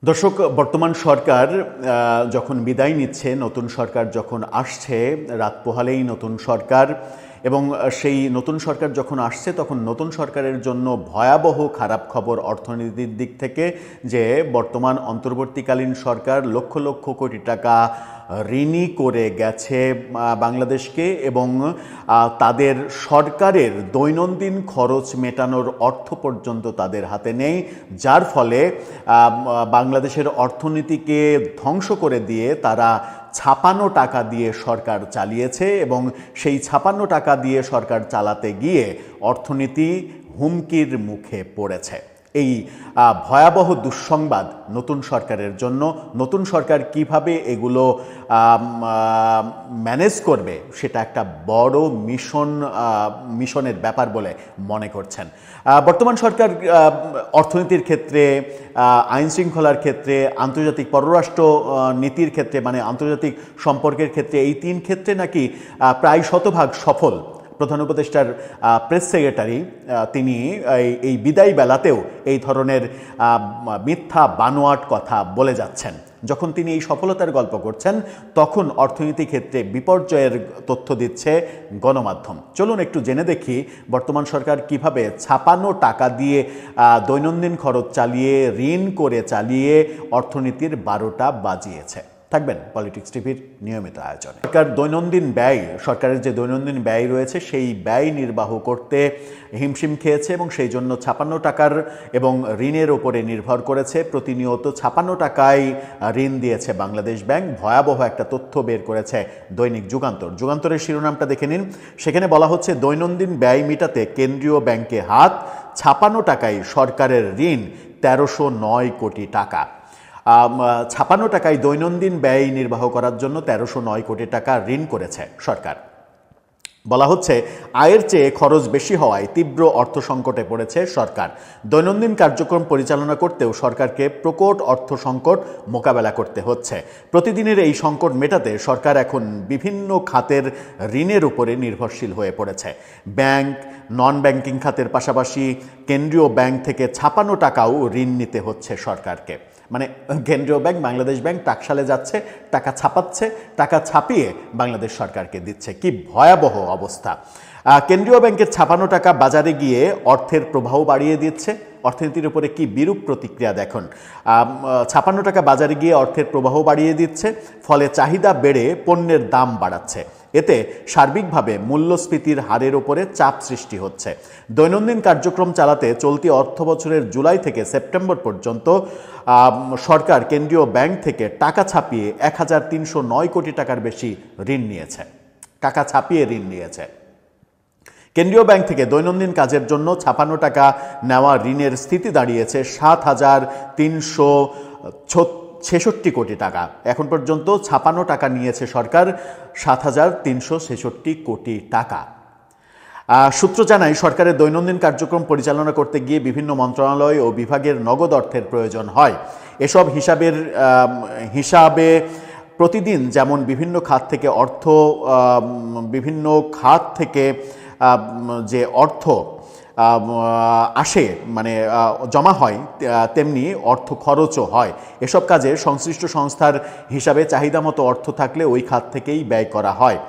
দর্শক, বর্তমান সরকার যখন বিদায় নিচ্ছে, নতুন সরকার যখন আসছে, রাত পোহালেই নতুন সরকার, এবং সেই নতুন সরকার যখন আসছে তখন নতুন সরকারের জন্য ভয়াবহ খারাপ খবর অর্থনীতির দিক থেকে, যে বর্তমান অন্তর্বর্তীকালীন সরকার লক্ষ লক্ষ কোটি টাকা ঋণী করে গেছে বাংলাদেশকে, এবং তাদের সরকারের দৈনন্দিন খরচ মেটানোর অর্থ পর্যন্ত তাদের হাতে নেই, যার ফলে বাংলাদেশের অর্থনীতিকে ধ্বংস করে দিয়ে তারা ছাপানো টাকা দিয়ে সরকার চালিয়েছে, এবং সেই ছাপানো টাকা দিয়ে সরকার চালাতে গিয়ে অর্থনীতি হুমকির মুখে পড়েছে। এই ভয়াবহ দুঃসংবাদ নতুন সরকারের জন্য। নতুন সরকার কিভাবে এগুলো ম্যানেজ করবে সেটা একটা বড় মিশনের ব্যাপার বলে মনে করছেন। বর্তমান সরকার অর্থনীতির ক্ষেত্রে, আইন শৃঙ্খলার ক্ষেত্রে, আন্তর্জাতিক পররাষ্ট্র নীতির ক্ষেত্রে, মানে আন্তর্জাতিক সম্পর্কের ক্ষেত্রে, এই তিন ক্ষেত্রে নাকি প্রায় শতভাগ সফল। প্রধান উপদেষ্টার প্রেস সেক্রেটারি তিনি এই বিদায় বেলাতেও এই ধরনের মিথ্যা বানোয়াট কথা বলে যাচ্ছেন। যখন তিনি এই সফলতার গল্প করছেন, তখন অর্থনীতি ক্ষেত্রে বিপর্যয়ের তথ্য দিচ্ছে গণমাধ্যম। চলুন একটু জেনে দেখি বর্তমান সরকার কিভাবে ছাপানো টাকা দিয়ে দৈনন্দিন খরচ চালিয়ে, ঋণ করে চালিয়ে অর্থনীতির 12টা বাজিয়েছে। থাকবেন পলিটিক্স টিভির নিয়মিত আয়োজনে। সরকারের যে দৈনন্দিন ব্যয় রয়েছে, সেই ব্যয় নির্বাহ করতে হিমশিম খেয়েছে, এবং সেই জন্য ছাপানো টাকার এবং ঋণের ওপরে নির্ভর করেছে। প্রতিনিয়ত ছাপানো টাকায় ঋণ দিয়েছে বাংলাদেশ ব্যাংক। ভয়াবহ একটা তথ্য বের করেছে দৈনিক যুগান্তরের শিরোনামটা দেখে নিন। সেখানে বলা হচ্ছে, দৈনন্দিন ব্যয় মেটাতে কেন্দ্রীয় ব্যাংকে হাত, ছাপানো টাকায় সরকারের ঋণ 1309 কোটি টাকা। ছাপানো টাকায় দৈনন্দিন ব্যয় নির্বাহ করার জন্য 1309 কোটি টাকা ঋণ করেছে সরকার। বলা হচ্ছে, আয়ের চেয়ে খরচ বেশি হওয়ায় তীব্র অর্থ সংকটে পড়েছে সরকার। দৈনন্দিন কার্যক্রম পরিচালনা করতেও সরকারকে প্রকট অর্থ সংকট মোকাবেলা করতে হচ্ছে। প্রতিদিনের এই সংকট মেটাতে সরকার এখন বিভিন্ন খাতের ঋণের উপরে নির্ভরশীল হয়ে পড়েছে। ব্যাংক, নন ব্যাংকিং খাতের পাশাপাশি কেন্দ্রীয় ব্যাংক থেকে ছাপানো টাকাও ঋণ নিতে হচ্ছে সরকারকে। মানে কেন্দ্রীয় ব্যাংক, বাংলাদেশ ব্যাংক টাকশালে যাচ্ছে, টাকা ছাপাচ্ছে, টাকা ছাপিয়ে বাংলাদেশ সরকারকে দিচ্ছে। কি ভয়াবহ অবস্থা! কেন্দ্রীয় ব্যাংকের ছাপানো টাকা বাজারে গিয়ে অর্থের প্রবাহ বাড়িয়ে দিচ্ছে। অর্থনীতির উপরে কি বিরূপ প্রতিক্রিয়া দেখুন। ছাপানো টাকা বাজারে গিয়ে অর্থের প্রবাহ বাড়িয়ে দিচ্ছে, ফলে চাহিদা বেড়ে পণ্যের দাম বাড়াচ্ছে। এতে সার্বিকভাবে মূল্যস্ফীতির হারের ওপরে চাপ সৃষ্টি হচ্ছে। দৈনন্দিন কার্যক্রম চালাতে চলতি অর্থবছরের জুলাই থেকে সেপ্টেম্বর পর্যন্ত সরকার কেন্দ্রীয় ব্যাংক থেকে টাকা ছাপিয়ে 1309 কোটি টাকার বেশি ঋণ নিয়েছে। টাকা ছাপিয়ে ঋণ নিয়েছে। কেন্দ্রীয় ব্যাংক থেকে দৈনন্দিন কাজের জন্য ছাপানো টাকা নেওয়া ঋণের স্থিতি দাঁড়িয়েছে 7,366 কোটি টাকা। এখন পর্যন্ত ছাপানো টাকা নিয়েছে সরকার 7,366 কোটি টাকা। সূত্র জানায়, সরকারের দৈনন্দিন কার্যক্রম পরিচালনা করতে গিয়ে বিভিন্ন মন্ত্রণালয় ও বিভাগের নগদ অর্থের প্রয়োজন হয়। এসব হিসাবে প্রতিদিন যেমন বিভিন্ন খাত থেকে যে অর্থ আসে, মানে জমা হয়, তেমনি অর্থ খরচও হয়। এসব কাজে সংশ্লিষ্ট সংস্থার হিসাবে চাহিদা মতো অর্থ থাকলে ওই খাত থেকেই ব্যয় করা হয়।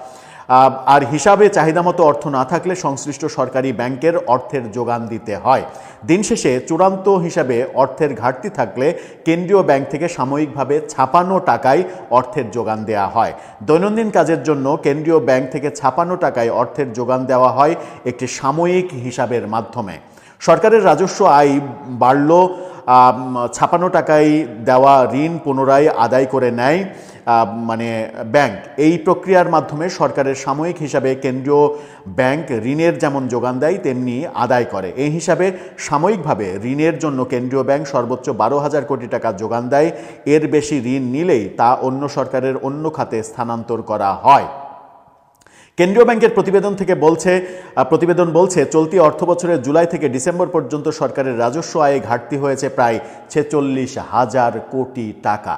আর হিসাবে চাহিদা মতো অর্থ না থাকলে সংশ্লিষ্ট সরকারি ব্যাংকের অর্থের যোগান দিতে হয়। দিন শেষে চূড়ান্ত হিসাবে অর্থের ঘাটতি থাকলে কেন্দ্রীয় ব্যাংক থেকে সাময়িকভাবে ছাপানো টাকায় অর্থের যোগান দেওয়া হয়। দৈনন্দিন কাজের জন্য কেন্দ্রীয় ব্যাংক থেকে ছাপানো টাকায় অর্থের যোগান দেওয়া হয় একটি সাময়িক হিসাবের মাধ্যমে। সরকারের রাজস্ব আয় বাড়ল, ছাপানো টাকায় দেওয়া ঋণ পুনরায় আদায় করে নেয় ব্যাংক। এই প্রক্রিয়ার মাধ্যমে সরকারের সাময়িক হিসাবে কেন্দ্রীয় ব্যাংক ঋণের যেমন যোগান দেয় তেমনি আদায় করে। এই হিসাবে সাময়িকভাবে ঋণের জন্য কেন্দ্রীয় ব্যাংক সর্বোচ্চ 12,000 কোটি টাকা যোগান দেয়। এর বেশি ঋণ নিলেই তা অন্য সরকারের অন্য খাতে স্থানান্তর করা হয়। কেন্দ্রীয় ব্যাংকের প্রতিবেদন বলছে, চলতি অর্থবছরের জুলাই থেকে ডিসেম্বর পর্যন্ত সরকারের রাজস্ব আয়ে ঘাটতি হয়েছে প্রায় 46,000 কোটি টাকা।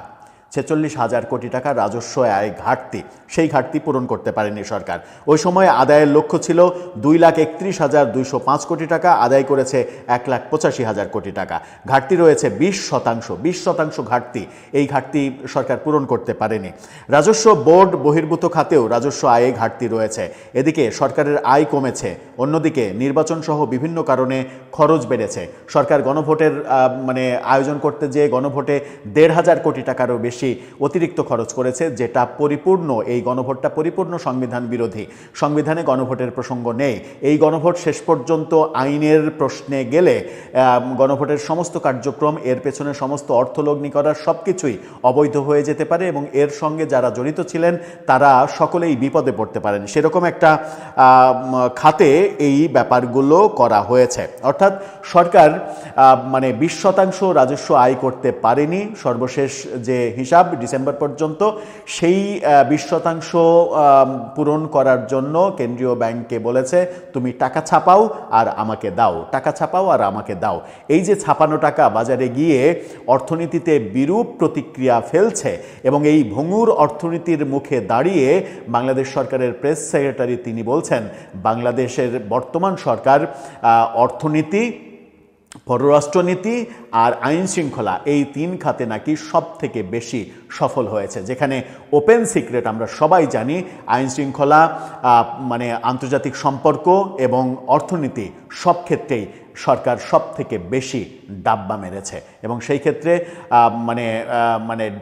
46,000 কোটি টাকা রাজস্ব আয় ঘাটতি, সেই ঘাটতি পূরণ করতে পারেনি সরকার। ওই সময় আদায়ের লক্ষ্য ছিল 2,31,205 কোটি টাকা, আদায় করেছে 1,85,000 কোটি টাকা। ঘাটতি রয়েছে 20% ঘাটতি। এই ঘাটতি সরকার পূরণ করতে পারেনি। রাজস্ব বোর্ড বহির্ভূত খাতেও রাজস্ব আয়ে ঘাটতি রয়েছে। এদিকে সরকারের আয় কমেছে, অন্যদিকে নির্বাচন সহ বিভিন্ন কারণে খরচ বেড়েছে। সরকার গণভোটের আয়োজন করতে যেয়ে গণভোটে 1,500 কোটি টাকারও বেশি অতিরিক্ত খরচ করেছে, যেটা পরিপূর্ণ, এই গণভোটটা পরিপূর্ণ সংবিধান বিরোধী। সংবিধানে গণভোটের প্রসঙ্গ নেই। এই গণভোট শেষ পর্যন্ত আইনের প্রশ্নে গেলে গণভোটের সমস্ত কার্যক্রম, এর পেছনে সমস্ত অর্থলগ্নি করার সব কিছুই অবৈধ হয়ে যেতে পারে এবং এর সঙ্গে যারা জড়িত ছিলেন তারা সকলেই বিপদে পড়তে পারেন। সেরকম একটা খাতে এই ব্যাপারগুলো করা হয়েছে। অর্থাৎ সরকার 20% রাজস্ব আয় করতে পারেনি। সর্বশেষ যে হিসাব ডিসেম্বর পর্যন্ত, সেই 20% পূরণ করার জন্য কেন্দ্রীয় ব্যাংককে বলেছে তুমি টাকা ছাপাও আর আমাকে দাও, টাকা ছাপাও আর আমাকে দাও। এই যে ছাপানো টাকা বাজারে গিয়ে অর্থনীতিতে বিরূপ প্রতিক্রিয়া ফেলছে এবং এই ভঙ্গুর অর্থনীতির মুখে দাঁড়িয়ে বাংলাদেশ সরকারের প্রেস সেক্রেটারি তিনি বলছেন বাংলাদেশের বর্তমান সরকার অর্থনীতি, পররাষ্ট্রনীতি আর আইন শৃঙ্খলা, এই 3 খাতে নাকি সব থেকে বেশি সফল হয়েছে। যেখানে ওপেন সিক্রেট আমরা সবাই জানি আইন শৃঙ্খলা, আন্তর্জাতিক সম্পর্ক এবং অর্থনীতি সব ক্ষেত্রেই সরকার সব থেকে বেশি ডাব্বা মেরেছে এবং সেই ক্ষেত্রে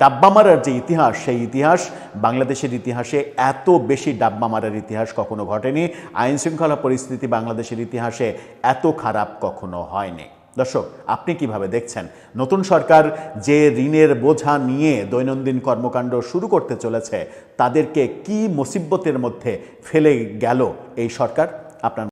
ডাব্বা মারার যে ইতিহাস, সেই ইতিহাস বাংলাদেশের ইতিহাসে এত বেশি ডাব্বা মারার ইতিহাস কখনো ঘটেনি। আইন শৃঙ্খলা পরিস্থিতি বাংলাদেশের ইতিহাসে এত খারাপ কখনো হয়নি। দর্শক, আপনি কিভাবে দেখছেন নতুন সরকার যে ঋণের বোঝা নিয়ে দৈনন্দিন কর্মকাণ্ড শুরু করতে চলেছে, তাদেরকে কি মুসিবতের মধ্যে ফেলে গেল এই সরকার? আপনার